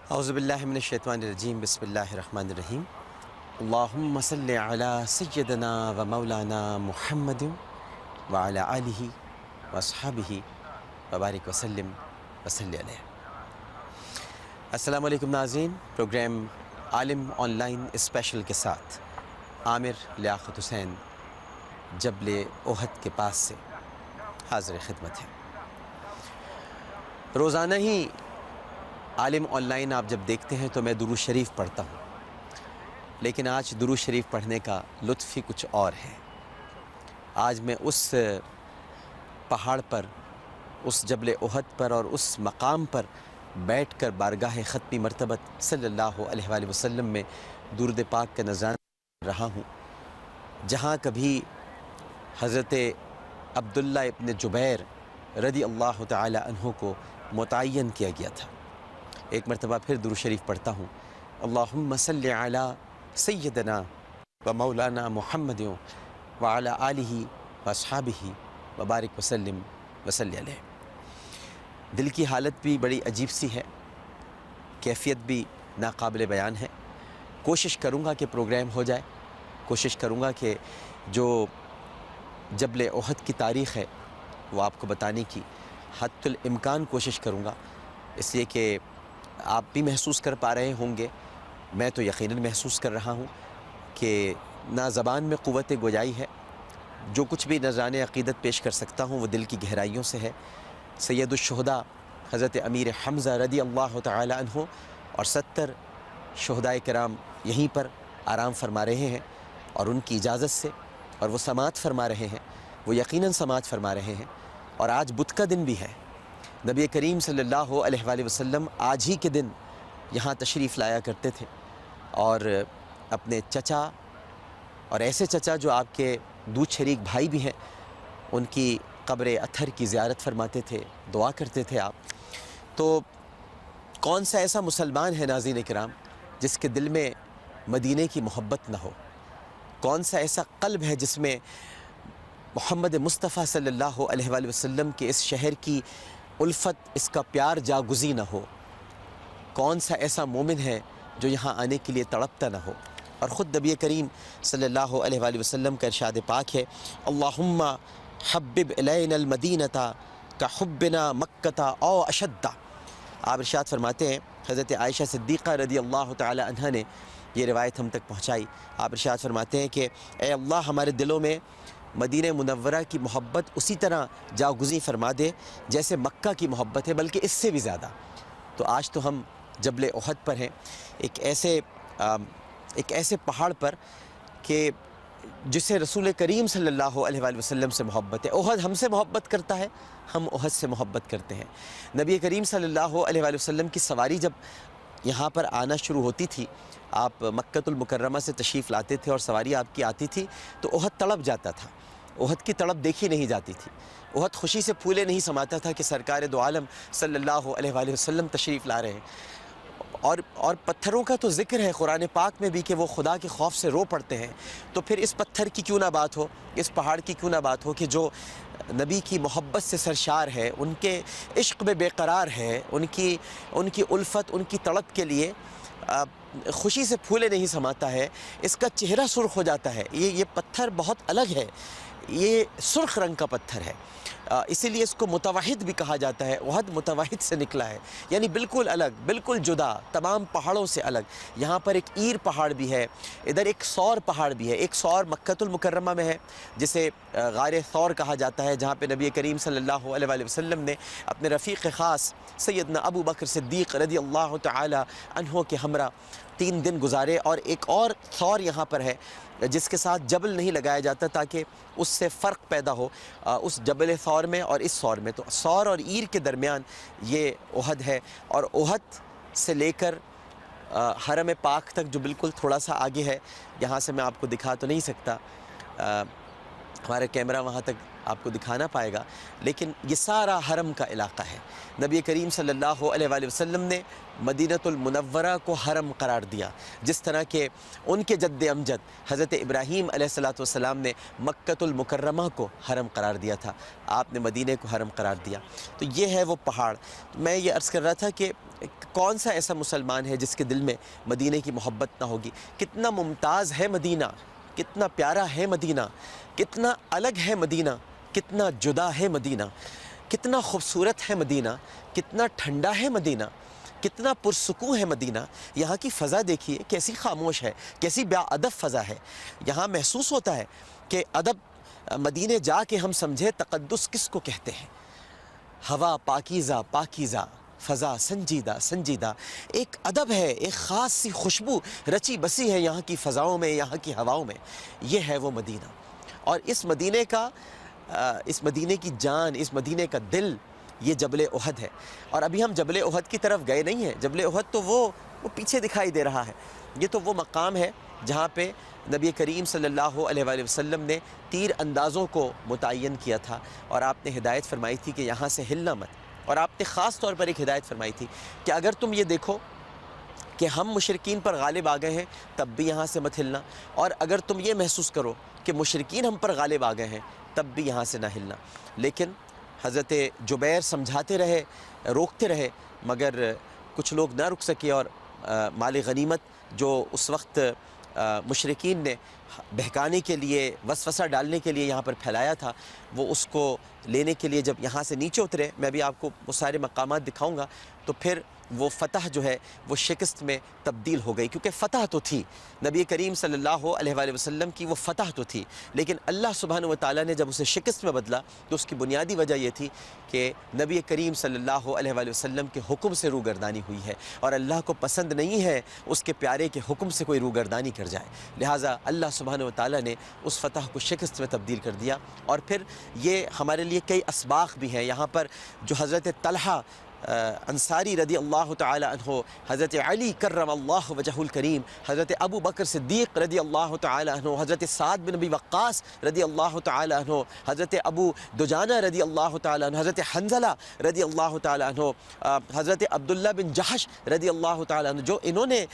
اعوذ باللہ من الشیطان الرجیم بسم اللہ الرحمن الرحیم اللہم صلی علی سیدنا و مولانا محمد وعلی آلہ و اصحابہ وبارک وسلم وصلی علیہ۔ السلام علیکم ناظرین، program Aalim online special کے ساتھ عامر لیاقت حسین جبل احد کے پاس سے حاضر خدمت ہے۔ روزانہ ہی عالم آن لائن آپ جب دیکھتے ہیں تو میں درود شریف پڑھتا ہوں، لیکن آج درود شریف پڑھنے کا لطف ہی کچھ اور ہے۔ آج میں اس پہاڑ پر، اس جبل احد پر اور اس مقام پر بیٹھ کر بارگاہ ختمی مرتبت صلی اللہ علیہ وآلہ وسلم میں درود پاک کا نذرانہ کر رہا ہوں، جہاں کبھی حضرت عبداللہ ابن جبیر رضی اللہ تعالی عنہ کو متعین کیا گیا تھا۔ ایک مرتبہ پھر درود شریف پڑھتا ہوں، اللہم صلی علی سیدنا و مولانا محمد وعلی آلہ و اصحابہ وبارک وسلم وصلی علیہ۔ دل کی حالت بھی بڑی عجیب سی ہے، کیفیت بھی ناقابل بیان ہے۔ کوشش کروں گا کہ پروگرام ہو جائے، کوشش کروں گا کہ جو جبل احد کی تاریخ ہے وہ آپ کو بتانے کی حد الامکان کوشش کروں گا، اس لیے کہ آپ بھی محسوس کر پا رہے ہوں گے، میں تو یقیناً محسوس کر رہا ہوں کہ نہ زبان میں قوت گویائی ہے، جو کچھ بھی نذرانِ عقیدت پیش کر سکتا ہوں وہ دل کی گہرائیوں سے ہے۔ سید الشہداء حضرت امیر حمزہ رضی اللہ تعالی عنہ اور 70 شہدائے کرام یہیں پر آرام فرما رہے ہیں، اور ان کی اجازت سے، اور وہ سماعت فرما رہے ہیں، وہ یقیناً سماعت فرما رہے ہیں۔ اور آج بدھ کا دن بھی ہے۔ نبی کریم صلی اللہ علیہ وآلہ وسلم آج ہی کے دن یہاں تشریف لایا کرتے تھے، اور اپنے چچا، اور ایسے چچا جو آپ کے دودھ شریک بھائی بھی ہیں، ان کی قبر اطہر کی زیارت فرماتے تھے، دعا کرتے تھے آپ۔ تو کون سا ایسا مسلمان ہے ناظرین کرام جس کے دل میں مدینے کی محبت نہ ہو؟ کون سا ایسا قلب ہے جس میں محمد مصطفیٰ صلی اللہ علیہ وآلہ وسلم کے اس شہر کی الفت، اس کا پیار جاگزی نہ ہو؟ کون سا ایسا مومن ہے جو یہاں آنے کے لیے تڑپتا نہ ہو؟ اور خود نبی کریم صلی اللہ علیہ وآلہ وسلم کا ارشاد پاک ہے، اللہم حبب الینا المدینۃ کحبنا مکۃ او اشد۔ آپ ارشاد فرماتے ہیں، حضرت عائشہ صدیقہ رضی اللہ تعالی عنہ نے یہ روایت ہم تک پہنچائی۔ آپ ارشاد فرماتے ہیں کہ اے اللہ، ہمارے دلوں میں مدینہ منورہ کی محبت اسی طرح جاگزیں فرما دے جیسے مکہ کی محبت ہے، بلکہ اس سے بھی زیادہ۔ تو آج تو ہم جبل احد پر ہیں، ایک ایسے پہاڑ پر کہ جسے رسول کریم صلی اللہ علیہ وآلہ وسلم سے محبت ہے۔ احد ہم سے محبت کرتا ہے، ہم احد سے محبت کرتے ہیں۔ نبی کریم صلی اللہ علیہ وآلہ وسلم کی سواری جب یہاں پر آنا شروع ہوتی تھی، آپ مکۃ المکرمہ سے تشریف لاتے تھے اور سواری آپ کی آتی تھی تو احد تڑپ جاتا تھا، احد کی تڑپ دیکھی نہیں جاتی تھی، احد خوشی سے پھولے نہیں سماتا تھا کہ سرکار دو عالم صلی اللہ علیہ وآلہ وسلم تشریف لا رہے ہیں۔ اور پتھروں کا تو ذکر ہے قرآن پاک میں بھی کہ وہ خدا کے خوف سے رو پڑتے ہیں، تو پھر اس پتھر کی کیوں نہ بات ہو، اس پہاڑ کی کیوں نہ بات ہو کہ جو نبی کی محبت سے سرشار ہے، ان کے عشق میں بے قرار ہے، ان کی الفت، ان کی تڑپ کے لیے خوشی سے پھولے نہیں سماتا ہے، اس کا چہرہ سرخ ہو جاتا ہے۔ یہ پتھر بہت الگ ہے، یہ سرخ رنگ کا پتھر ہے، اسی لیے اس کو متوحد بھی کہا جاتا ہے۔ احد متوحد سے نکلا ہے، یعنی بالکل الگ، بالکل جدا، تمام پہاڑوں سے الگ۔ یہاں پر ایک ایر پہاڑ بھی ہے، ادھر ایک ثور پہاڑ بھی ہے۔ ایک ثور مکۃ المکرمہ میں ہے جسے غار ثور کہا جاتا ہے، جہاں پہ نبی کریم صلی اللہ علیہ وآلہ وسلم نے اپنے رفیق خاص سیدنا ابو بکر صدیق رضی اللہ تعالی عنہ کے ہمراہ 3 دن گزارے۔ اور ایک اور ثور یہاں پر ہے جس کے ساتھ جبل نہیں لگایا جاتا تاکہ اس سے فرق پیدا ہو اس جبل ثور میں اور اس ثور میں۔ تو ثور اور ایر کے درمیان یہ احد ہے، اور احد سے لے کر حرم پاک تک جو بالکل تھوڑا سا آگے ہے، یہاں سے میں آپ کو دکھا تو نہیں سکتا، ہمارا کیمرہ وہاں تک آپ کو دکھا نہ پائے گا، لیکن یہ سارا حرم کا علاقہ ہے۔ نبی کریم صلی اللہ علیہ وآلہ وسلم نے مدینۃ المنورہ کو حرم قرار دیا، جس طرح کہ ان کے جد امجد حضرت ابراہیم علیہ السلام نے مکۃ المکرمہ کو حرم قرار دیا تھا، آپ نے مدینہ کو حرم قرار دیا۔ تو یہ ہے وہ پہاڑ۔ میں یہ عرض کر رہا تھا کہ کون سا ایسا مسلمان ہے جس کے دل میں مدینہ کی محبت نہ ہوگی؟ کتنا ممتاز ہے مدینہ، کتنا پیارا ہے مدینہ، کتنا الگ ہے مدینہ، کتنا جدا ہے مدینہ، کتنا خوبصورت ہے مدینہ، کتنا ٹھنڈا ہے مدینہ، کتنا پرسکون ہے مدینہ۔ یہاں کی فضا دیکھیے کیسی خاموش ہے، کیسی بے ادب فضا ہے۔ یہاں محسوس ہوتا ہے کہ ادب مدینے جا کے ہم سمجھے تقدس کس کو کہتے ہیں۔ ہوا پاکیزہ پاکیزہ، فضا سنجیدہ سنجیدہ، ایک ادب ہے، ایک خاص سی خوشبو رچی بسی ہے یہاں کی فضاؤں میں، یہاں کی ہواؤں میں۔ یہ ہے وہ مدینہ، اور اس مدینے کی جان، اس مدینے کا دل یہ جبل احد ہے۔ اور ابھی ہم جبل احد کی طرف گئے نہیں ہیں۔ جبل احد تو وہ پیچھے دکھائی دے رہا ہے۔ یہ تو وہ مقام ہے جہاں پہ نبی کریم صلی اللہ علیہ وآلہ وسلم نے تیر اندازوں کو متعین کیا تھا، اور آپ نے ہدایت فرمائی تھی کہ یہاں سے ہلنا مت۔ اور آپ نے خاص طور پر ایک ہدایت فرمائی تھی کہ اگر تم یہ دیکھو کہ ہم مشرکین پر غالب آ گئے ہیں تب بھی یہاں سے مت ہلنا، اور اگر تم یہ محسوس کرو کہ مشرکین ہم پر غالب آ گئے ہیں تب بھی یہاں سے نہ ہلنا۔ لیکن حضرت جبیر سمجھاتے رہے، روکتے رہے، مگر کچھ لوگ نہ رک سکے، اور مال غنیمت جو اس وقت مشرکین نے بہکانے کے لیے، وسوسہ ڈالنے کے لیے یہاں پر پھیلایا تھا، وہ اس کو لینے کے لیے جب یہاں سے نیچے اترے، میں بھی آپ کو وہ سارے مقامات دکھاؤں گا، تو پھر وہ فتح جو ہے وہ شکست میں تبدیل ہو گئی، کیونکہ فتح تو تھی نبی کریم صلی اللہ علیہ وآلہ وسلم کی، وہ فتح تو تھی، لیکن اللہ سبحانہ و تعالیٰ نے جب اسے شکست میں بدلا تو اس کی بنیادی وجہ یہ تھی کہ نبی کریم صلی اللہ علیہ وآلہ وسلم کے حکم سے روگردانی ہوئی ہے، اور اللہ کو پسند نہیں ہے اس کے پیارے کے حکم سے کوئی روگردانی کر جائے، لہٰذا اللہ سبحانہ و تعالیٰ نے اس فتح کو شکست میں تبدیل کر دیا۔ اور پھر یہ ہمارے لیے کئی اسباق بھی ہیں یہاں پر، جو حضرت طلحہ انصاری رضی اللہ تعالی عنہ، حضرت علی کرم اللہ وجہ الکریم، حضرت ابو بکر صدیق رضی اللہ تعالی عنہ، حضرت سعد بن ابی وقاص رضی اللہ تعالی عنہ، حضرت ابو دجانہ رضی اللہ تعالی عنہ، حضرت حنظلہ رضی اللہ تعالی عنہ، حضرت عبداللہ بن جحش رضی اللہ تعالی عنہ، جو انہوں نے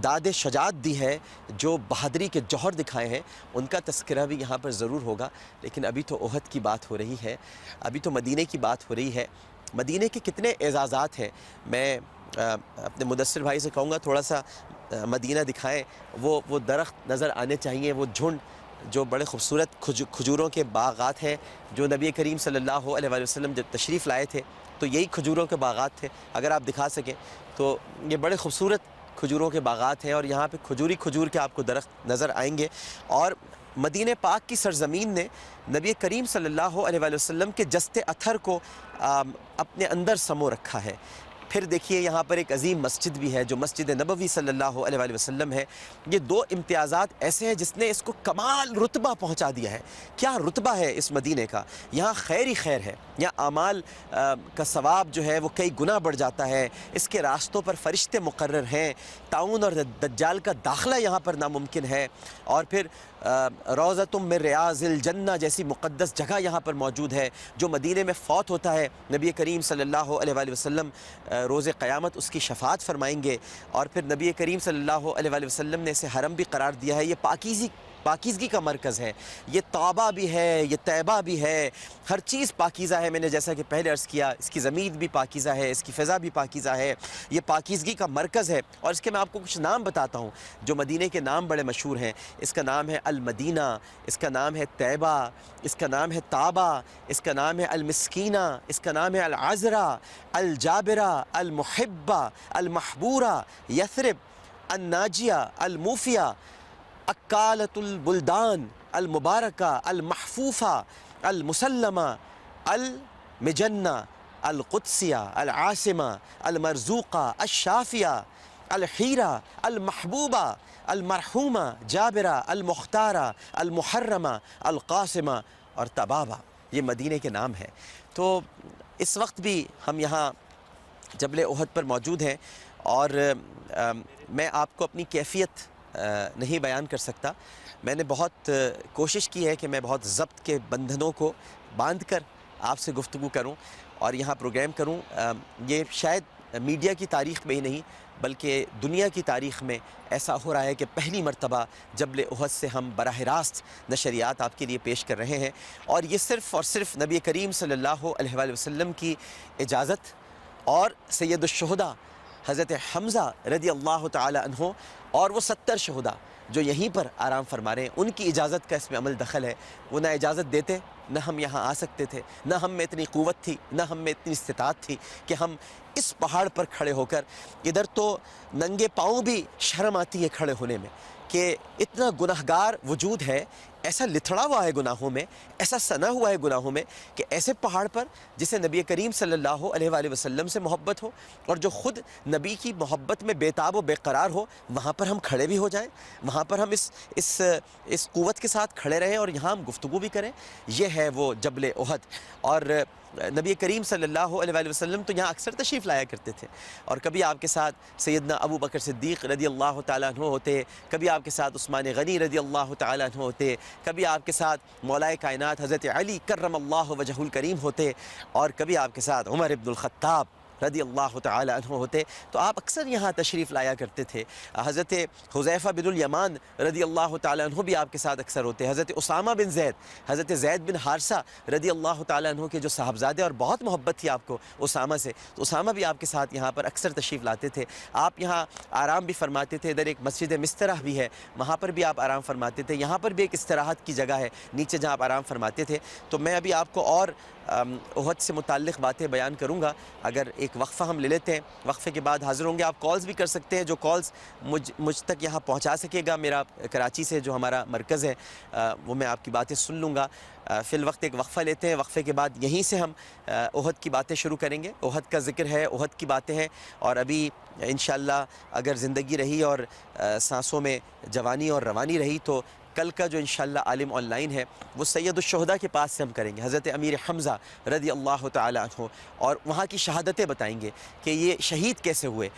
داد شجاعت دی ہے، جو بہادری کے جوہر دکھائے ہیں، ان کا تذکرہ بھی یہاں پر ضرور ہوگا۔ لیکن ابھی تو احد کی بات ہو رہی ہے، ابھی تو مدینے کی بات ہو رہی ہے۔ مدینے کے کتنے اعزازات ہیں، میں اپنے مدثر بھائی سے کہوں گا تھوڑا سا مدینہ دکھائیں، وہ درخت نظر آنے چاہیے، وہ جھنڈ جو بڑے خوبصورت کھجوروں کے باغات ہیں، جو نبی کریم صلی اللہ علیہ وآلہ وسلم جب تشریف لائے تھے تو یہی کھجوروں کے باغات تھے، اگر آپ دکھا سکیں تو یہ بڑے خوبصورت کھجوروں کے باغات ہیں، اور یہاں پہ کھجور کے آپ کو درخت نظر آئیں گے۔ اور مدینہ پاک کی سرزمین نے نبی کریم صلی اللہ علیہ وآلہ وسلم کے جست اثر کو اپنے اندر سمو رکھا ہے۔ پھر دیکھیے یہاں پر ایک عظیم مسجد بھی ہے جو مسجد نبوی صلی اللہ علیہ وآلہ وسلم ہے۔ یہ دو امتیازات ایسے ہیں جس نے اس کو کمال رتبہ پہنچا دیا ہے۔ کیا رتبہ ہے اس مدینے کا؟ یہاں خیر ہی خیر ہے، یہاں اعمال کا ثواب جو ہے وہ کئی گنا بڑھ جاتا ہے، اس کے راستوں پر فرشتے مقرر ہیں، طاعون اور دجال کا داخلہ یہاں پر ناممکن ہے، اور پھر روضۃ من ریاض الجنہ جیسی مقدس جگہ یہاں پر موجود ہے۔ جو مدینے میں فوت ہوتا ہے نبی کریم صلی اللہ علیہ وآلہ وسلم روز قیامت اس کی شفاعت فرمائیں گے، اور پھر نبی کریم صلی اللہ علیہ وآلہ وسلم نے اسے حرم بھی قرار دیا ہے۔ یہ پاکیزگی کا مرکز ہے، یہ توبہ بھی ہے، یہ طیبہ بھی ہے، ہر چیز پاکیزہ ہے۔ میں نے جیسا کہ پہلے عرض کیا، اس کی زمین بھی پاکیزہ ہے، اس کی فضا بھی پاکیزہ ہے، یہ پاکیزگی کا مرکز ہے۔ اور اس کے میں آپ کو کچھ نام بتاتا ہوں جو مدینے کے نام بڑے مشہور ہیں۔ اس کا نام ہے المدینہ، اس کا نام ہے طیبہ، اس کا نام ہے طابہ، اس کا نام ہے المسکینہ، اس کا نام ہے العذرہ، الجابرہ، المحبہ، المحبورہ، یثرب، الناجیہ، الموفیہ، اکالۃ البلدان، المبارکہ، المحفوفہ، المسلمہ، المجنہ، القدسیہ، العاصمہ، المرزوقہ، الشافیہ، الحیرہ، المحبوبہ، المرحومہ، جابرہ، المختارہ، المحرمہ، القاسمہ اور طبابہ۔ یہ مدینے کے نام ہیں۔ تو اس وقت بھی ہم یہاں جبل احد پر موجود ہیں، اور میں آپ کو اپنی کیفیت نہیں بیان کر سکتا۔ میں نے بہت کوشش کی ہے کہ میں بہت ضبط کے بندھنوں کو باندھ کر آپ سے گفتگو کروں، اور یہاں پروگرام کروں. یہ شاید میڈیا کی تاریخ میں ہی نہیں بلکہ دنیا کی تاریخ میں ایسا ہو رہا ہے کہ پہلی مرتبہ جبل احد سے ہم براہ راست نشریات آپ کے لیے پیش کر رہے ہیں. اور یہ صرف اور صرف نبی کریم صلی اللہ علیہ وآلہ وسلم کی اجازت اور سید الشہداء حضرت حمزہ رضی اللہ تعالی عنہ اور وہ 70 شہداء جو یہیں پر آرام فرما رہے ہیں ان کی اجازت کا اس میں عمل دخل ہے. وہ نہ اجازت دیتے نہ ہم یہاں آ سکتے تھے، نہ ہم میں اتنی قوت تھی، نہ ہم میں اتنی استطاعت تھی کہ ہم اس پہاڑ پر کھڑے ہو کر، ادھر تو ننگے پاؤں بھی شرم آتی ہے کھڑے ہونے میں کہ اتنا گناہگار وجود ہے، ایسا لتھڑا ہوا ہے گناہوں میں، ایسا سنا ہوا ہے گناہوں میں کہ ایسے پہاڑ پر جسے نبی کریم صلی اللہ علیہ وآلہ وسلم سے محبت ہو اور جو خود نبی کی محبت میں بے تاب و بے قرار ہو، وہاں پر ہم کھڑے بھی ہو جائیں، وہاں پر ہم اس قوت کے ساتھ کھڑے رہیں اور یہاں ہم گفتگو بھی کریں. یہ ہے وہ جبل احد. اور نبی کریم صلی اللہ علیہ وآلہ وسلم تو یہاں اکثر تشریف لایا کرتے تھے، اور کبھی آپ کے ساتھ سیدنا ابو بکر صدیق رضی اللہ تعالیٰ عنہ ہوتے، کبھی آپ کے ساتھ عثمان غنی رضی اللہ تعالیٰ عنہ ہوتے، کبھی آپ کے ساتھ مولا کائنات حضرت علی کرم اللہ وجہہ الکریم ہوتے، اور کبھی آپ کے ساتھ عمر ابن الخطاب رضی اللہ تعالی عنہ ہوتے. تو آپ اکثر یہاں تشریف لایا کرتے تھے. حضرت حذیفہ بن الیمان رضی اللہ تعالی عنہ بھی آپ کے ساتھ اکثر ہوتے. حضرت اسامہ بن زید، حضرت زید بن حارثہ رضی اللہ تعالی عنہ کے جو صاحبزادے، اور بہت محبت تھی آپ کو اسامہ سے، تو اسامہ بھی آپ کے ساتھ یہاں پر اکثر تشریف لاتے تھے. آپ یہاں آرام بھی فرماتے تھے. ادھر ایک مسجد مستراح بھی ہے، وہاں پر بھی آپ آرام فرماتے تھے. یہاں پر بھی ایک استراحت کی جگہ ہے نیچے جہاں آپ آرام فرماتے تھے. تو میں ابھی آپ کو اور احد سے متعلق باتیں بیان کروں گا. اگر ایک وقفہ ہم لے لیتے ہیں، وقفے کے بعد حاضر ہوں گے. آپ کالز بھی کر سکتے ہیں، جو کالز مجھ تک یہاں پہنچا سکے گا. میرا کراچی سے جو ہمارا مرکز ہے وہ میں آپ کی باتیں سن لوں گا. فی الوقت ایک وقفہ لیتے ہیں، وقفے کے بعد یہیں سے ہم احد کی باتیں شروع کریں گے. احد کا ذکر ہے، احد کی باتیں ہیں، اور ابھی انشاءاللہ اگر زندگی رہی اور سانسوں میں جوانی اور روانی رہی تو کل کا جو انشاءاللہ عالم آن لائن ہے وہ سید الشہداء کے پاس سے ہم کریں گے، حضرت امیر حمزہ رضی اللہ تعالی عنہ، اور وہاں کی شہادتیں بتائیں گے کہ یہ شہید کیسے ہوئے.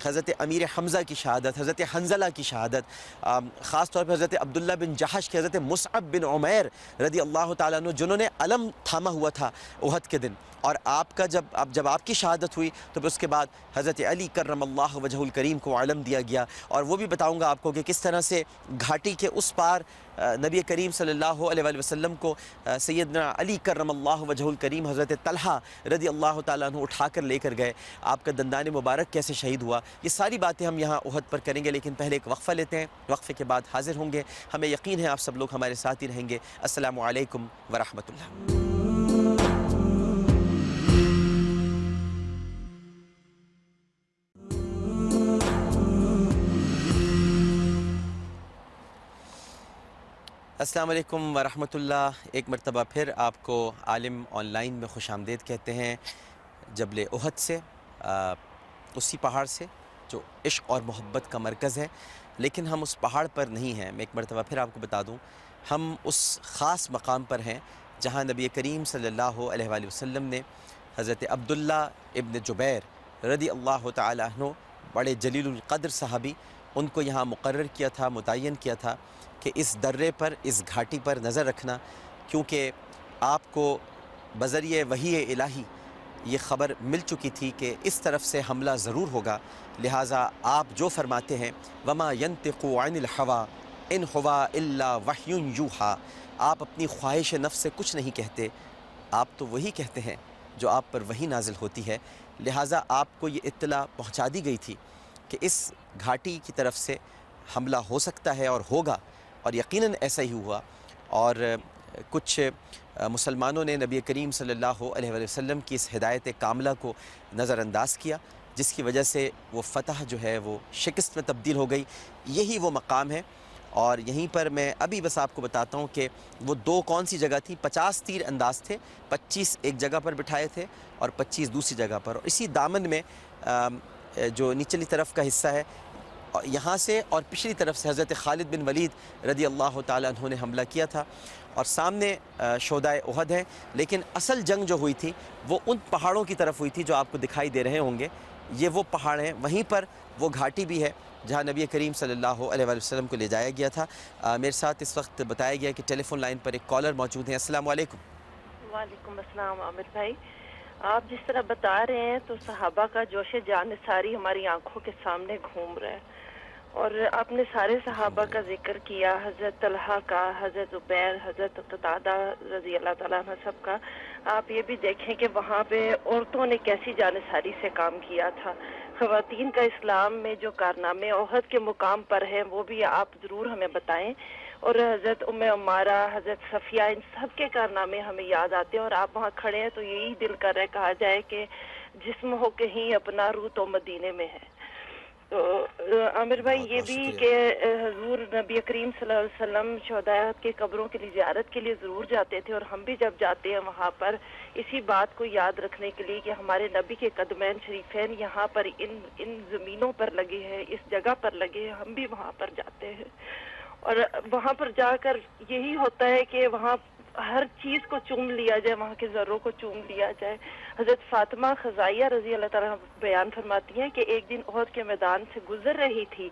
حضرت امیر حمزہ کی شہادت، حضرت حنظلہ کی شہادت، خاص طور پر حضرت عبداللہ بن جحش کے، حضرت مصعب بن عمیر رضی اللہ تعالیٰ عنہ جنہوں نے علم تھاما ہوا تھا احد کے دن، اور آپ کا جب آپ کی شہادت ہوئی تو پھر اس کے بعد حضرت علی کرم اللہ وجہ الکریم کو علم دیا گیا. اور وہ بھی بتاؤں گا آپ کو کہ کس طرح سے گھاٹی کے اس پار نبی کریم صلی اللہ علیہ وآلہ وسلم کو سیدنا علی کرم اللہ وجہ الکریم حضرت طلحہ رضی اللہ تعالیٰ عنہ اٹھا کر لے کر گئے. آپ کا دندان مبارک کیسے شہید ہوا، یہ ساری باتیں ہم یہاں احد پر کریں گے. لیکن پہلے ایک وقفہ لیتے ہیں، وقفے کے بعد حاضر ہوں گے. ہمیں یقین ہے آپ سب لوگ ہمارے ساتھ ہی رہیں گے. السلام علیکم ورحمۃ اللہ. السلام علیکم ورحمۃ اللہ. ایک مرتبہ پھر آپ کو عالم آن لائن میں خوش آمدید کہتے ہیں. جبل احد سے، اسی پہاڑ سے جو عشق اور محبت کا مرکز ہے، لیکن ہم اس پہاڑ پر نہیں ہیں. میں ایک مرتبہ پھر آپ کو بتا دوں، ہم اس خاص مقام پر ہیں جہاں نبی کریم صلی اللہ علیہ وآلہ وسلم نے حضرت عبداللہ ابن جبیر رضی اللہ تعالی عنہ، بڑے جلیل القدر صحابی، ان کو یہاں مقرر کیا تھا، متعین کیا تھا کہ اس درے پر، اس گھاٹی پر نظر رکھنا، کیونکہ آپ کو بذریعہ وحی الہی یہ خبر مل چکی تھی کہ اس طرف سے حملہ ضرور ہوگا. لہٰذا آپ جو فرماتے ہیں وما ينطق عن الهوى ان هو الا وحی یوحیٰ، آپ اپنی خواہش نفس سے کچھ نہیں کہتے، آپ تو وہی کہتے ہیں جو آپ پر وحی نازل ہوتی ہے. لہٰذا آپ کو یہ اطلاع پہنچا دی گئی تھی کہ اس گھاٹی کی طرف سے حملہ ہو سکتا ہے اور ہوگا، اور یقیناً ایسا ہی ہوا. اور کچھ مسلمانوں نے نبی کریم صلی اللہ علیہ وآلہ وسلم کی اس ہدایت کاملہ کو نظر انداز کیا، جس کی وجہ سے وہ فتح جو ہے وہ شکست میں تبدیل ہو گئی. یہی وہ مقام ہے. اور یہیں پر میں ابھی بس آپ کو بتاتا ہوں کہ وہ دو کون سی جگہ تھی. 50 تیر انداز تھے، 25 ایک جگہ پر بٹھائے تھے اور 25 دوسری جگہ پر. اور اسی دامن میں جو نیچلی طرف کا حصہ ہے، یہاں سے اور پچھلی طرف سے حضرت خالد بن ولید رضی اللہ تعالیٰ عنہ نے حملہ کیا تھا. اور سامنے شہدائے احد ہیں، لیکن اصل جنگ جو ہوئی تھی وہ ان پہاڑوں کی طرف ہوئی تھی جو آپ کو دکھائی دے رہے ہوں گے. یہ وہ پہاڑ ہیں، وہیں پر وہ گھاٹی بھی ہے جہاں نبی کریم صلی اللہ علیہ وآلہ وسلم کو لے جایا گیا تھا. میرے ساتھ اس وقت بتایا گیا کہ ٹیلی فون لائن پر ایک کالر موجود ہیں. السلام علیکم. وعلیکم السلام عامر بھائی. آپ جس طرح بتا رہے ہیں تو صحابہ کا جوش جانثاری ہماری آنکھوں کے سامنے گھوم رہا ہے، اور آپ نے سارے صحابہ کا الحمدللہ۔ ذکر کیا، حضرت طلحہ کا، حضرت عبیر، حضرت قتادہ رضی اللہ تعالیٰ عنہ سب کا۔ آپ یہ بھی دیکھیں کہ وہاں پہ عورتوں نے کیسی جانثاری سے کام کیا تھا۔ خواتین کا اسلام میں جو کارنامے احد کے مقام پر ہیں وہ بھی آپ ضرور ہمیں بتائیں، اور حضرت ام عمارہ، حضرت صفیہ، ان سب کے کارنامے ہمیں یاد آتے ہیں، اور آپ وہاں کھڑے ہیں تو یہی دل کر رہا ہے کہا جائے کہ جسم ہو کہیں اپنا روح تو مدینے میں ہے۔ تو عامر بھائی بہت یہ بہت بھی شکریہ۔ کہ حضور نبی کریم صلی اللہ علیہ وسلم شہداء کی قبروں کے لیے زیارت کے لیے ضرور جاتے تھے، اور ہم بھی جب جاتے ہیں وہاں پر اسی بات کو یاد رکھنے کے لیے کہ ہمارے نبی کے قدمین شریفین یہاں پر ان زمینوں پر لگے ہیں، اس جگہ پر لگے ہیں، ہم بھی وہاں پر جاتے ہیں، اور وہاں پر جا کر یہی ہوتا ہے کہ وہاں ہر چیز کو چوم لیا جائے، وہاں کے ذروں کو چوم لیا جائے۔ حضرت فاطمہ خزائیہ رضی اللہ تعالیٰ بیان فرماتی ہیں کہ ایک دن احد کے میدان سے گزر رہی تھی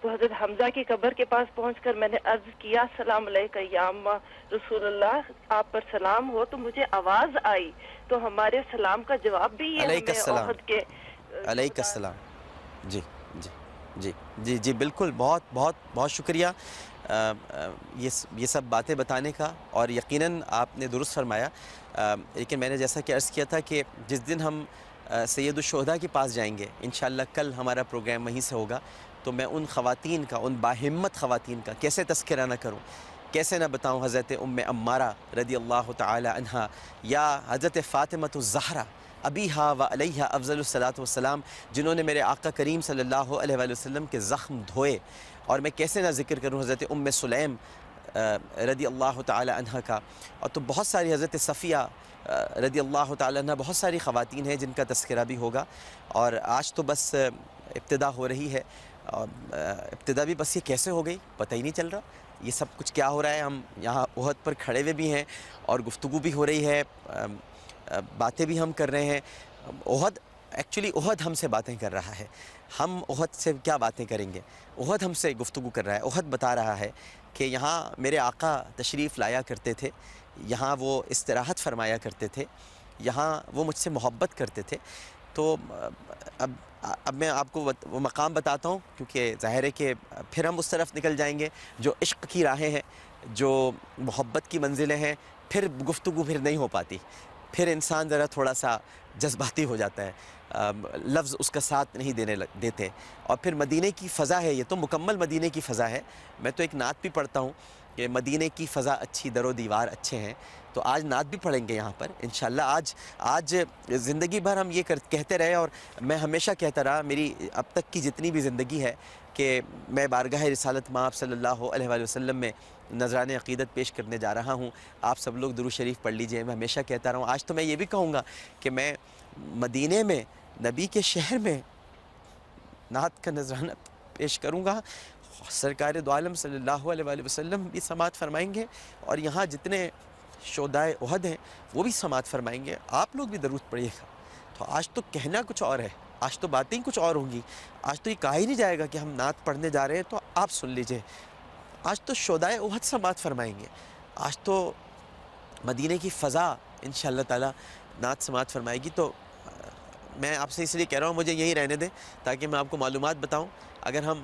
تو حضرت حمزہ کی قبر کے پاس پہنچ کر میں نے عرض کیا، سلام علیکہ یا اماں رسول اللہ، آپ پر سلام ہو، تو مجھے آواز آئی، تو ہمارے سلام کا جواب بھی یہ علیک ہمیں السلام۔ احد کے علیک شہداء۔ السلام۔ جی جی جی جی جی بالکل، بہت بہت بہت شکریہ یہ سب باتیں بتانے کا، اور یقیناً آپ نے درست فرمایا۔ لیکن میں نے جیسا کہ عرض کیا تھا کہ جس دن ہم سید الشہداء کے پاس جائیں گے، انشاءاللہ کل ہمارا پروگرام وہیں سے ہوگا، تو میں ان خواتین کا، ان باہمت خواتین کا کیسے تذکرہ نہ کروں، کیسے نہ بتاؤں حضرت ام عمارہ رضی اللہ تعالی عنہا، یا حضرت فاطمۃ الزہرا ابیہا و علیہا افضل الصلاۃ والسلام، جنہوں نے میرے آقا کریم صلی اللہ علیہ وآلہ وسلم کے زخم دھوئے۔ اور میں کیسے نہ ذکر کروں حضرت ام سلیم رضی اللہ تعالی عنہ کا، اور تو بہت ساری، حضرت صفیہ رضی اللہ تعالی عنہ، بہت ساری خواتین ہیں جن کا تذکرہ بھی ہوگا۔ اور آج تو بس ابتدا ہو رہی ہے، اور ابتدا بھی بس یہ کیسے ہو گئی پتہ ہی نہیں چل رہا، یہ سب کچھ کیا ہو رہا ہے۔ ہم یہاں احد پر کھڑے ہوئے بھی ہیں اور گفتگو بھی ہو رہی ہے، باتیں بھی ہم کر رہے ہیں۔ ایکچولی احد ہم سے باتیں کر رہا ہے، ہم احد سے کیا باتیں کریں گے؟ احد ہم سے گفتگو کر رہا ہے، احد بتا رہا ہے کہ یہاں میرے آقا تشریف لایا کرتے تھے، یہاں وہ استراحت فرمایا کرتے تھے، یہاں وہ مجھ سے محبت کرتے تھے۔ تو اب میں آپ کو وہ مقام بتاتا ہوں، کیونکہ ظاہر ہے کہ پھر ہم اس طرف نکل جائیں گے جو عشق کی راہیں ہیں، جو محبت کی منزلیں ہیں، پھر گفتگو پھر نہیں ہو پاتی، پھر انسان ذرا تھوڑا سا جذباتی ہو جاتا ہے، لفظ اس کا ساتھ نہیں دیتے۔ اور پھر مدینے کی فضا ہے، یہ تو مکمل مدینے کی فضا ہے۔ میں تو ایک نعت بھی پڑھتا ہوں کہ مدینے کی فضا اچھی، در و دیوار اچھے ہیں، تو آج نعت بھی پڑھیں گے یہاں پر انشاءاللہ۔ آج زندگی بھر ہم یہ کہتے رہے، اور میں ہمیشہ کہتا رہا، میری اب تک کی جتنی بھی زندگی ہے، کہ میں بارگاہ رسالت مآب صلی اللہ علیہ وآلہ وسلم میں نذران عقیدت پیش کرنے جا رہا ہوں۔ آپ سب لوگ درود شریف پڑھ لیجئے، میں ہمیشہ کہتا رہا ہوں۔ آج تو میں یہ بھی کہوں گا کہ میں مدینے میں، نبی کے شہر میں نعت کا نذرانہ پیش کروں گا، سرکار دو عالم صلی اللہ علیہ وآلہ وسلم بھی سماعت فرمائیں گے، اور یہاں جتنے شہدائے احد ہیں وہ بھی سماعت فرمائیں گے، آپ لوگ بھی درود پڑھیے گا۔ تو آج تو کہنا کچھ اور ہے، آج تو باتیں ہی کچھ اور ہوں گی، آج تو یہ کہا ہی نہیں جائے گا کہ ہم نعت پڑھنے جا رہے ہیں تو آپ سن لیجئے، آج تو شہدائے احد سماعت فرمائیں گے، آج تو مدینے کی فضا انشاءاللہ تعالی نعت سماعت فرمائے گی۔ تو میں آپ سے اس لیے کہہ رہا ہوں مجھے یہیں رہنے دیں تاکہ میں آپ کو معلومات بتاؤں، اگر ہم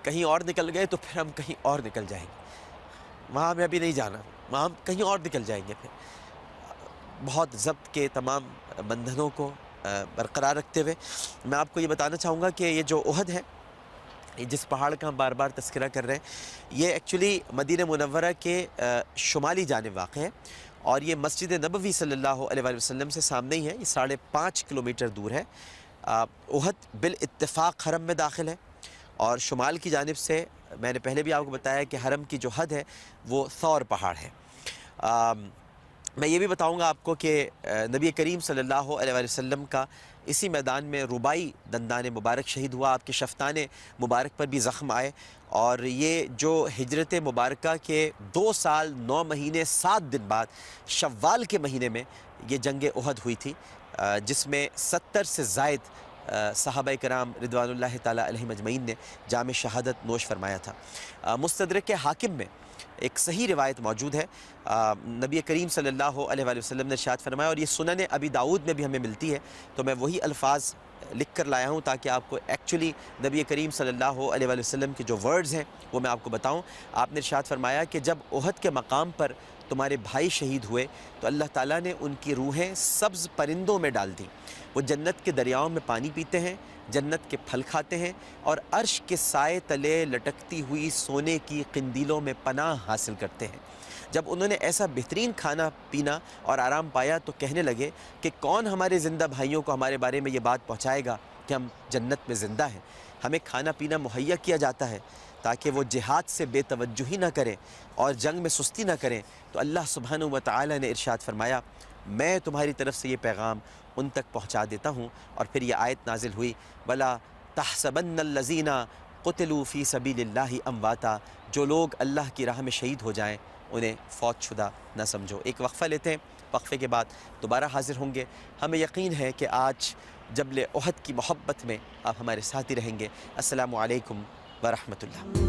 کہیں اور نکل گئے تو پھر ہم کہیں اور نکل جائیں گے، وہاں ہمیں ابھی نہیں جانا، وہاں ہم کہیں اور نکل جائیں گے۔ پھر بہت ضبط کے تمام بندھنوں کو برقرار رکھتے ہوئے میں آپ کو یہ بتانا چاہوں گا کہ یہ جو احد ہے، جس پہاڑ کا ہم بار بار تذکرہ کر رہے ہیں، یہ ایکچولی مدینہ منورہ کے شمالی جانب واقع ہے، اور یہ مسجد نبوی صلی اللہ علیہ وآلہ وسلم سے سامنے ہی ہے، یہ 5.5 کلومیٹر دور ہے۔ احد بالاتفاق حرم میں داخل ہے، اور شمال کی جانب سے میں نے پہلے بھی آپ کو بتایا کہ حرم کی جو حد ہے وہ ثور پہاڑ ہے۔ میں یہ بھی بتاؤں گا آپ کو کہ نبی کریم صلی اللہ علیہ وآلہ وسلم کا اسی میدان میں رباعی دندان مبارک شہید ہوا، آپ کے شفتان مبارک پر بھی زخم آئے، اور یہ جو ہجرت مبارکہ کے 2 سال 9 مہینے 7 دن بعد شوال کے مہینے میں یہ جنگ احد ہوئی تھی، جس میں 70 سے زائد صحابہ کرام رضوان اللہ تعالیٰ علیہم اجمعین نے جام شہادت نوش فرمایا تھا۔ مستدرک حاکم میں ایک صحیح روایت موجود ہے، نبی کریم صلی اللہ علیہ وآلہ وسلم نے ارشاد فرمایا، اور یہ سنن ابی داؤد میں بھی ہمیں ملتی ہے، تو میں وہی الفاظ لکھ کر لایا ہوں تاکہ آپ کو ایکچولی نبی کریم صلی اللہ علیہ وآلہ وسلم کے جو ورڈز ہیں وہ میں آپ کو بتاؤں۔ آپ نے ارشاد فرمایا کہ جب احد کے مقام پر تمہارے بھائی شہید ہوئے تو اللہ تعالیٰ نے ان کی روحیں سبز پرندوں میں ڈال دیں، وہ جنت کے دریاؤں میں پانی پیتے ہیں، جنت کے پھل کھاتے ہیں، اور عرش کے سائے تلے لٹکتی ہوئی سونے کی قندیلوں میں پناہ حاصل کرتے ہیں۔ جب انہوں نے ایسا بہترین کھانا پینا اور آرام پایا تو کہنے لگے کہ کون ہمارے زندہ بھائیوں کو ہمارے بارے میں یہ بات پہنچائے گا کہ ہم جنت میں زندہ ہیں۔ ہمیں کھانا پینا مہیا کیا جاتا ہے تاکہ وہ جہاد سے بے توجہی نہ کریں اور جنگ میں سستی نہ کریں۔ تو اللہ سبحانہ و تعالی نے ارشاد فرمایا میں تمہاری طرف سے یہ پیغام ان تک پہنچا دیتا ہوں، اور پھر یہ آیت نازل ہوئی وَلَا تَحْسَبَنَّ الَّذِينَ قُتِلُوا فِي سَبِيلِ اللَّهِ أَمْوَاتًا، جو لوگ اللہ کی راہ میں شہید ہو جائیں انہیں فوت شدہ نہ سمجھو۔ ایک وقفہ لیتے ہیں، وقفے کے بعد دوبارہ حاضر ہوں گے۔ ہمیں یقین ہے کہ آج جبل احد کی محبت میں آپ ہمارے ساتھ ہی رہیں گے۔ السلام علیکم ورحمۃ اللہ۔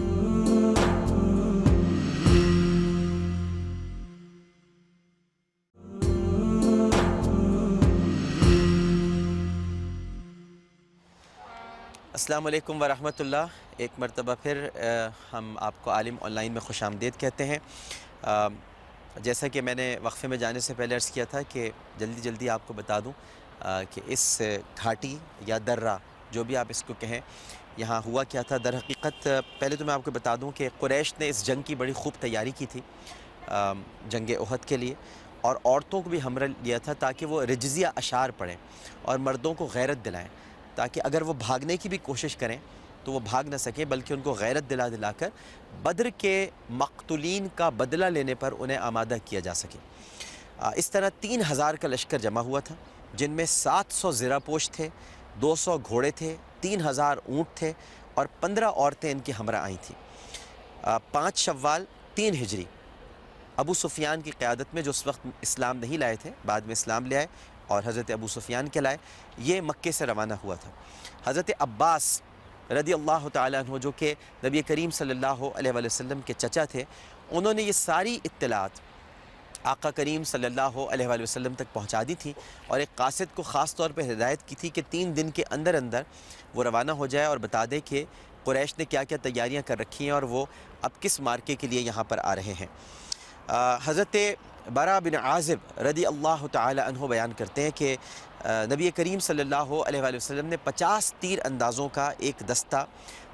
السلام علیکم ورحمۃ اللہ۔ ایک مرتبہ پھر ہم آپ کو عالم آن لائن میں خوش آمدید کہتے ہیں۔ جیسا کہ میں نے وقفے میں جانے سے پہلے عرض کیا تھا کہ جلدی آپ کو بتا دوں کہ اس گھاٹی یا درہ جو بھی آپ اس کو کہیں، یہاں ہوا کیا تھا۔ در حقیقت پہلے تو میں آپ کو بتا دوں کہ قریش نے اس جنگ کی بڑی خوب تیاری کی تھی، جنگ احد کے لیے، اور عورتوں کو بھی ہمراہ لیا تھا تاکہ وہ رجزیہ اشعار پڑھیں اور مردوں کو غیرت دلائیں، تاکہ اگر وہ بھاگنے کی بھی کوشش کریں تو وہ بھاگ نہ سکیں، بلکہ ان کو غیرت دلا کر بدر کے مقتولین کا بدلہ لینے پر انہیں آمادہ کیا جا سکے۔ اس طرح 3000 کا لشکر جمع ہوا تھا، جن میں 700 زرہ پوش تھے، 200 گھوڑے تھے، 3000 اونٹ تھے، اور 15 عورتیں ان کی ہمراہ آئی تھیں۔ 5 شوال 3 ہجری ابو سفیان کی قیادت میں، جو اس وقت اسلام نہیں لائے تھے، بعد میں اسلام لے آئے اور حضرت ابو سفیان کے لائے، یہ مکے سے روانہ ہوا تھا۔ حضرت عباس رضی اللہ تعالیٰ عنہ، جو کہ نبی کریم صلی اللہ علیہ وآلہ وسلم کے چچا تھے، انہوں نے یہ ساری اطلاعات آقا کریم صلی اللہ علیہ وآلہ وسلم تک پہنچا دی تھی، اور ایک قاصد کو خاص طور پہ ہدایت کی تھی کہ 3 دن کے اندر وہ روانہ ہو جائے اور بتا دے کہ قریش نے کیا کیا تیاریاں کر رکھی ہیں اور وہ اب کس مارکے کے لیے یہاں پر آ رہے ہیں۔ حضرت برا بن عازب رضی اللہ تعالی عنہ بیان کرتے ہیں کہ نبی کریم صلی اللہ علیہ وآلہ وسلم نے 50 تیر اندازوں کا ایک دستہ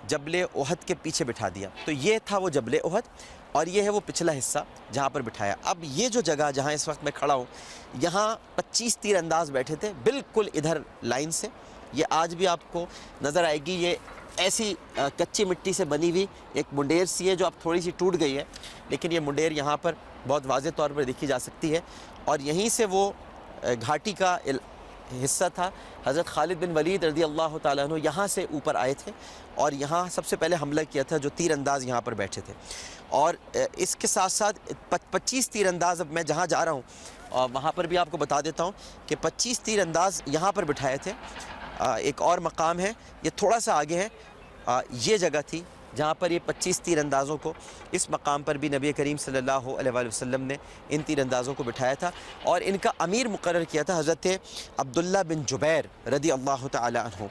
جبل احد کے پیچھے بٹھا دیا۔ تو یہ تھا وہ جبل احد، اور یہ ہے وہ پچھلا حصہ جہاں پر بٹھایا۔ اب یہ جو جگہ جہاں اس وقت میں کھڑا ہوں، یہاں 25 تیر انداز بیٹھے تھے، بالکل ادھر لائن سے۔ یہ آج بھی آپ کو نظر آئے گی، یہ ایسی کچی مٹی سے بنی ہوئی ایک منڈیر سی ہے جو اب تھوڑی سی ٹوٹ گئی ہے، لیکن یہ منڈیر یہاں پر بہت واضح طور پر دیکھی جا سکتی ہے، اور یہیں سے وہ گھاٹی کا حصہ تھا۔ حضرت خالد بن ولید رضی اللہ تعالیٰ عنہ یہاں سے اوپر آئے تھے اور یہاں سب سے پہلے حملہ کیا تھا، جو تیر انداز یہاں پر بیٹھے تھے۔ اور اس کے ساتھ ساتھ 25 تیر انداز، اب میں جہاں جا رہا ہوں اور وہاں پر بھی آپ کو بتا دیتا ہوں کہ 25 تیر انداز یہاں پر بٹھائے تھے۔ ایک اور مقام ہے، یہ تھوڑا سا آگے ہے، یہ جگہ تھی جہاں پر یہ 25 تیر اندازوں کو، اس مقام پر بھی نبی کریم صلی اللہ علیہ وآلہ وسلم نے ان تیر اندازوں کو بٹھایا تھا، اور ان کا امیر مقرر کیا تھا حضرت عبداللہ بن جبیر رضی اللہ تعالی عنہ۔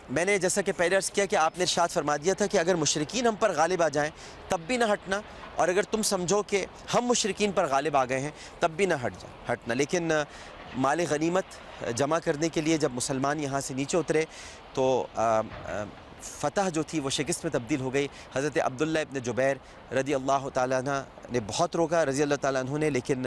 میں نے جیسا کہ پہلے عرض کیا کہ آپ نے ارشاد فرما دیا تھا کہ اگر مشرکین ہم پر غالب آ جائیں تب بھی نہ ہٹنا، اور اگر تم سمجھو کہ ہم مشرکین پر غالب آ گئے ہیں تب بھی نہ ہٹنا۔ لیکن مال غنیمت جمع کرنے کے لیے جب مسلمان یہاں سے نیچے اترے تو فتح جو تھی وہ شکست میں تبدیل ہو گئی۔ حضرت عبداللہ ابن جبیر رضی اللہ تعالیٰ عنہ نے بہت روکا، رضی اللہ تعالیٰ عنہ نے، لیکن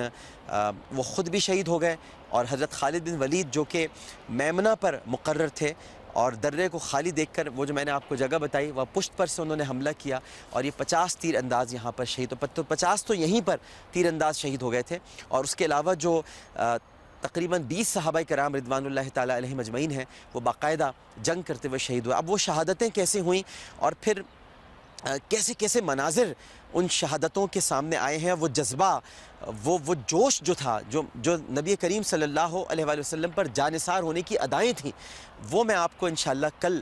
وہ خود بھی شہید ہو گئے، اور حضرت خالد بن ولید جو کہ میمنہ پر مقرر تھے، اور درے کو خالی دیکھ کر وہ جو میں نے آپ کو جگہ بتائی وہ پشت پر سے انہوں نے حملہ کیا، اور یہ 50 تیر انداز یہاں پر شہید، تو 50 تو یہیں پر تیر انداز شہید ہو گئے تھے، اور اس کے علاوہ جو تقریباً 20 صحابہ کرام رضوان اللہ تعالیٰ علیہم اجمعین ہیں، وہ باقاعدہ جنگ کرتے ہوئے شہید ہوئے۔ اب وہ شہادتیں کیسے ہوئیں اور پھر کیسے کیسے مناظر ان شہادتوں کے سامنے آئے ہیں، وہ جذبہ، وہ جوش جو تھا، جو نبی کریم صلی اللہ علیہ وآلہ وسلم پر جانثار ہونے کی ادائیں تھیں، وہ میں آپ کو انشاءاللہ کل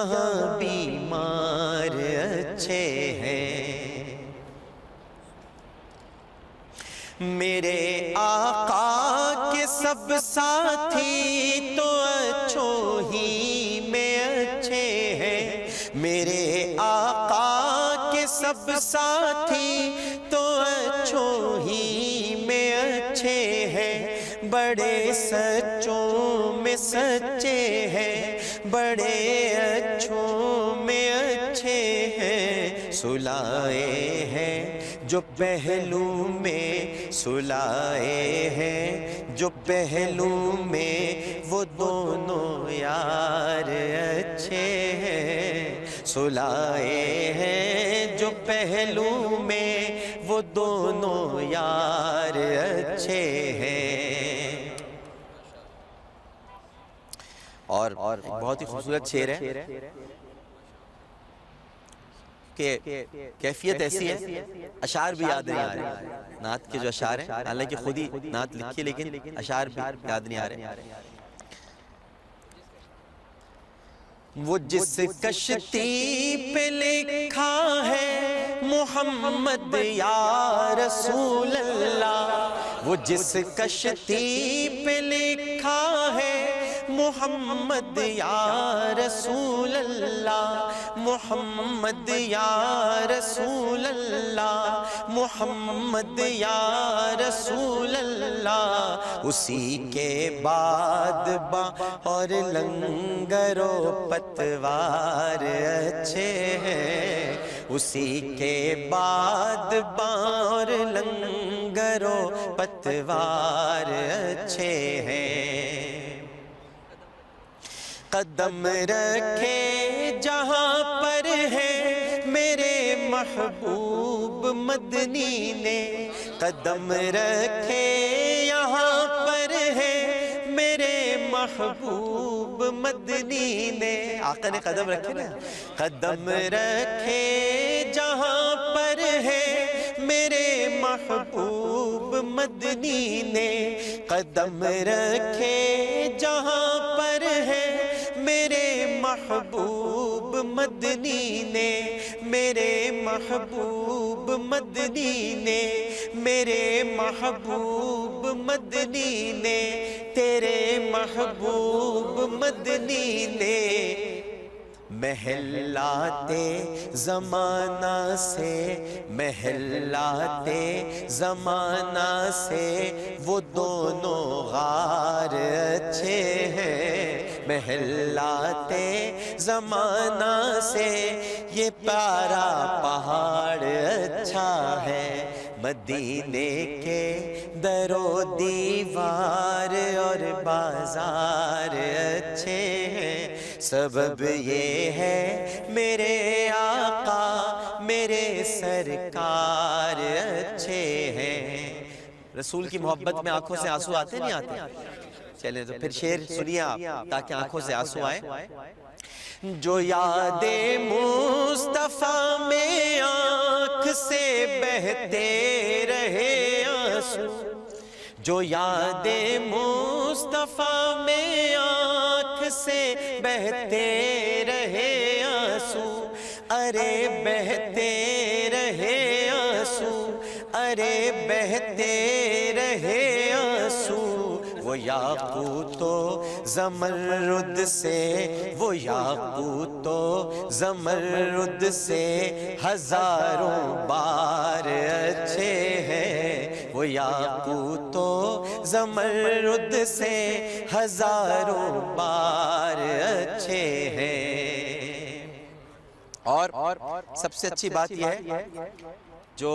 یہاں بیمار اچھے ہیں، میرے آقا کے سب ساتھی تو اچھوں ہی میں اچھے ہیں، میرے آقا کے سب ساتھی تو اچھوں ہی میں اچھے ہیں، بڑے سچوں میں سچے ہیں، بڑے اچھوں میں اچھے ہیں، سلائے ہیں جو پہلو میں سلائے ہیں، جو پہلو میں وہ دونوں یار اچھے ہیں، سلائے ہیں جو پہلو میں وہ دونوں یار اچھے ہیں۔ اور ایک بہت ہی خوبصورت شعر ہے کہ کیفیت ایسی ہے، اشعار بھی یاد نہیں آ رہے، نعت کے جو اشعار ہیں، حالانکہ خود ہی نعت لکھی لیکن اشعار بھی یاد نہیں آ رہے۔ وہ جس کشتی پہ لکھا ہے محمد یا رسول اللہ، وہ جس کشتی پہ لکھا ہے محمد یا رسول اللہ، محمد یا رسول اللہ، محمد یا رسول اللہ، اسی کے بعد اور لنگر و پتوار اچھے ہیں، اسی کے بعد اور لنگر و پتوار اچھے ہیں، قدم رکھے جہاں پر ہے میرے محبوب مدنی نے، قدم رکھے یہاں پر ہے میرے محبوب مدنی نے، آقا نے قدم رکھے نا، قدم رکھے جہاں پر ہے میرے محبوب مدنی نے، قدم رکھے جہاں پر ہے میرے محبوب مدنی نے، میرے محبوب مدنی نے، میرے محبوب مدنی نے، تیرے محبوب مدنی نے، محلاتے زمانہ سے، محلاتے زمانہ سے وہ دونوں غار اچھے ہیں، محلاتے زمانہ سے یہ پیارا پہاڑ اچھا ہے، مدینے کے در و دیوار اور بازار اچھے ہیں، سبب یہ ہے میرے آقا میرے سرکار اچھے ہیں۔ رسول کی محبت میں آنکھوں سے آنسو آتے نہیں آتے؟ چلیں تو پھر شعر سنیے آپ تاکہ آنکھوں سے آنسو آئے۔ جو یاد مصطفیٰ میں آنکھ سے بہتے رہے آنسو، جو یاد مصطفیٰ میں آنکھ سے بہتے رہے آنسو، ارے بہتے رہے آنسو، ارے بہتے رہے آنسو، وہ یاقوت و زمرد سے، وہ یاقوت و زمرد سے ہزاروں بار اچھے ہیں، وہ یاقوت و زمرد سے ہزاروں بار اچھے ہیں۔ اور سب سے اچھی بات یہ ہے جو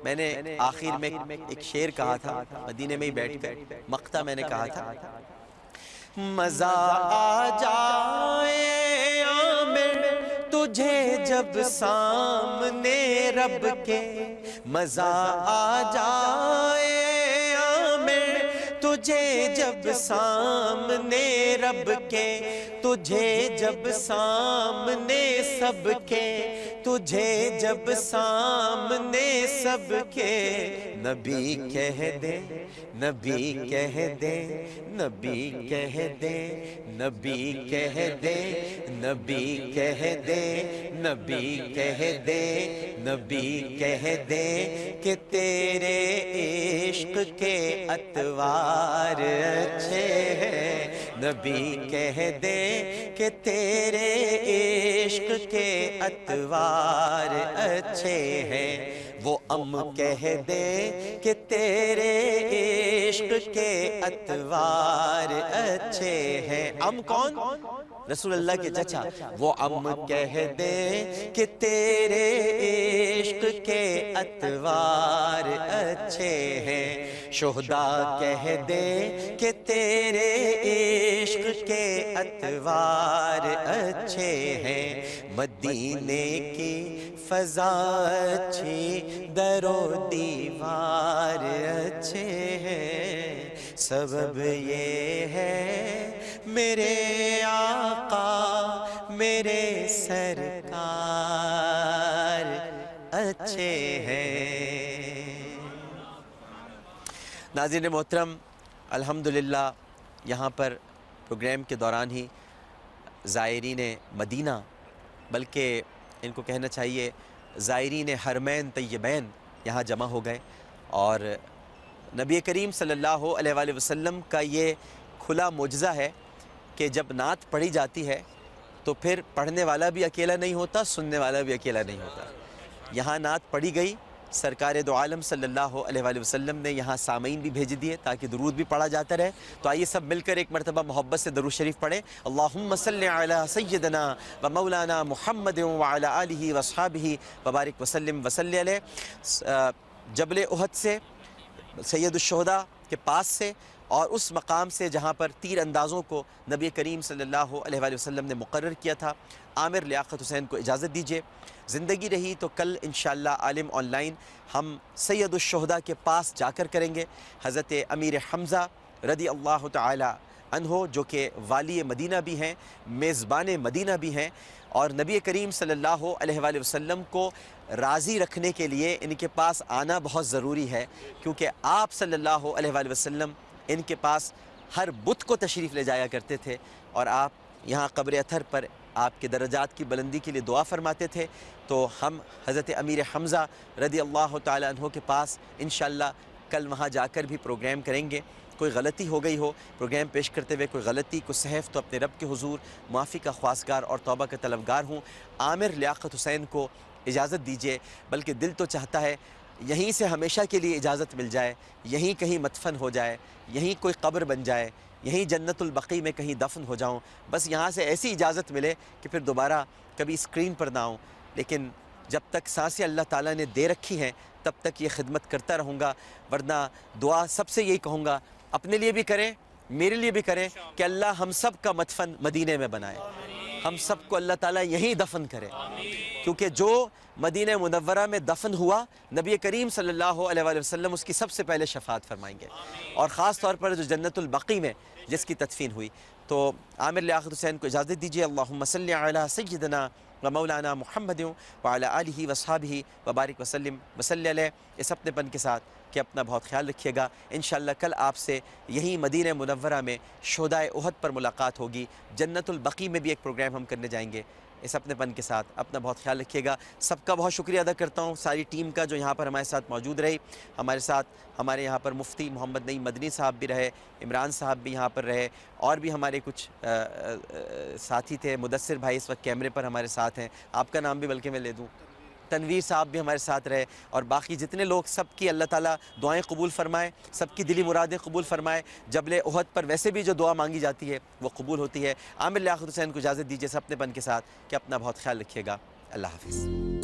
میں نے آخر میں ایک شعر کہا تھا، مدینے میں ہی بیٹھ کر مقطع میں نے کہا تھا، مزہ آ جائے عامر تجھے جب سامنے رب کے، مزہ آ جائے عامر تجھے جب سامنے رب کے، تجھے جب سامنے سب کے، تجھے جب سامنے سب کے نبی کہہ دے، نبی کہہ دے، نبی کہہ دے، نبی کہہ دے، نبی کہہ دے، نبی کہہ دے، نبی کہہ دے کہ تیرے عشق کے اتوار اچھے ہیں، نبی کہہ دے کہ تیرے عشق کے اتوار اچھے ہیں، وہ کہہ دے کہ تیرے عشق کے اتوار اچھے ہیں۔ کون؟ رسول اللہ کے چچا۔ وہ کہہ دے کہ تیرے عشق کے اتوار اچھے ہیں، شہداء کہہ دے کہ تیرے عشق کے اتوار اچھے ہیں، مدینے کی فضا اچھی، در و دیوار اچھے ہیں، سبب یہ ہے میرے آقا میرے سرکار اچھے ہیں۔ ناظرین محترم، الحمدللہ یہاں پر پروگرام کے دوران ہی زائرین مدینہ، بلکہ ان کو کہنا چاہیے زائرین حرمین طیبین یہاں جمع ہو گئے، اور نبی کریم صلی اللہ علیہ وآلہ وسلم کا یہ کھلا معجزہ ہے کہ جب نعت پڑھی جاتی ہے تو پھر پڑھنے والا بھی اکیلا نہیں ہوتا، سننے والا بھی اکیلا نہیں ہوتا۔ یہاں نعت پڑھی گئی، سرکار دو عالم صلی اللہ علیہ وآلہ وسلم نے یہاں سامعین بھی بھیج دیے تاکہ درود بھی پڑھا جاتا رہے۔ تو آئیے سب مل کر ایک مرتبہ محبت سے درود شریف پڑھیں۔ اللہم صلی علی سیدنا و مولانا محمد وعلی آلہ واصحابہ وبارک وسلم وصلی علیہ۔ جبل احد سے، سید الشہداء کے پاس سے، اور اس مقام سے جہاں پر تیر اندازوں کو نبی کریم صلی اللہ علیہ وآلہ وسلم نے مقرر کیا تھا، عامر لیاقت حسین کو اجازت دیجیے۔ زندگی رہی تو کل انشاءاللہ عالم آن لائن ہم سید الشہداء کے پاس جا کر کریں گے۔ حضرت امیر حمزہ رضی اللہ تعالی عنہ جو کہ والی مدینہ بھی ہیں، میزبان مدینہ بھی ہیں، اور نبی کریم صلی اللہ علیہ وآلہ وسلم کو راضی رکھنے کے لیے ان کے پاس آنا بہت ضروری ہے، کیونکہ آپ صلی اللہ علیہ وآلہ وسلم ان کے پاس ہر بت کو تشریف لے جایا کرتے تھے، اور آپ یہاں قبر اطہر پر آپ کے درجات کی بلندی کے لیے دعا فرماتے تھے۔ تو ہم حضرت امیر حمزہ رضی اللہ تعالی عنہ کے پاس انشاءاللہ کل وہاں جا کر بھی پروگرام کریں گے۔ کوئی غلطی ہو گئی ہو پروگرام پیش کرتے ہوئے، کوئی غلطی، کوئی سہو، تو اپنے رب کے حضور معافی کا خواستگار اور توبہ کا طلبگار ہوں۔ عامر لیاقت حسین کو اجازت دیجیے، بلکہ دل تو چاہتا ہے یہیں سے ہمیشہ کے لیے اجازت مل جائے، یہیں کہیں مدفن ہو جائے، یہیں کوئی قبر بن جائے، یہیں جنت البقیع میں کہیں دفن ہو جاؤں، بس یہاں سے ایسی اجازت ملے کہ پھر دوبارہ کبھی اسکرین پر نہ آؤں۔ لیکن جب تک سانسیں اللہ تعالیٰ نے دے رکھی ہیں تب تک یہ خدمت کرتا رہوں گا، ورنہ دعا سب سے یہی کہوں گا، اپنے لیے بھی کریں، میرے لیے بھی کریں، کہ اللہ ہم سب کا مدفن مدینے میں بنائے، ہم سب کو اللہ تعالیٰ یہیں دفن کرے، کیونکہ جو مدینہ منورہ میں دفن ہوا، نبی کریم صلی اللہ علیہ وآلہ وسلم اس کی سب سے پہلے شفاعت فرمائیں گے، اور خاص طور پر جو جنت البقیع میں جس کی تدفین ہوئی۔ تو عامر لیاقت حسین کو اجازت دیجیے۔ اللہم صلی علی سیدنا و مولانا محمد وعلی آلہ واصحابہ وبارک وسلم وصلی علیہ، اس اپنے پن کے ساتھ کہ اپنا بہت خیال رکھیے گا۔ انشاءاللہ کل آپ سے یہیں مدینہ منورہ میں شہدائے احد پر ملاقات ہوگی۔ جنت البقیع میں بھی ایک پروگرام ہم کرنے جائیں گے۔ اس اپنے پن کے ساتھ اپنا بہت خیال رکھیے گا۔ سب کا بہت شکریہ ادا کرتا ہوں، ساری ٹیم کا جو یہاں پر ہمارے ساتھ موجود رہی۔ ہمارے ساتھ ہمارے یہاں پر مفتی محمد نعیم مدنی صاحب بھی رہے، عمران صاحب بھی یہاں پر رہے، اور بھی ہمارے کچھ ساتھی تھے۔ مدثر بھائی اس وقت کیمرے پر ہمارے ساتھ ہیں، آپ کا نام بھی بلکہ میں لے دوں۔ تنویر صاحب بھی ہمارے ساتھ رہے، اور باقی جتنے لوگ، سب کی اللہ تعالیٰ دعائیں قبول فرمائے، سب کی دلی مرادیں قبول فرمائے۔ جبل احد پر ویسے بھی جو دعا مانگی جاتی ہے وہ قبول ہوتی ہے۔ عامر لیاقت حسین کو اجازت دیجیے، اپنے پن کے ساتھ کہ اپنا بہت خیال رکھیے گا۔ اللہ حافظ۔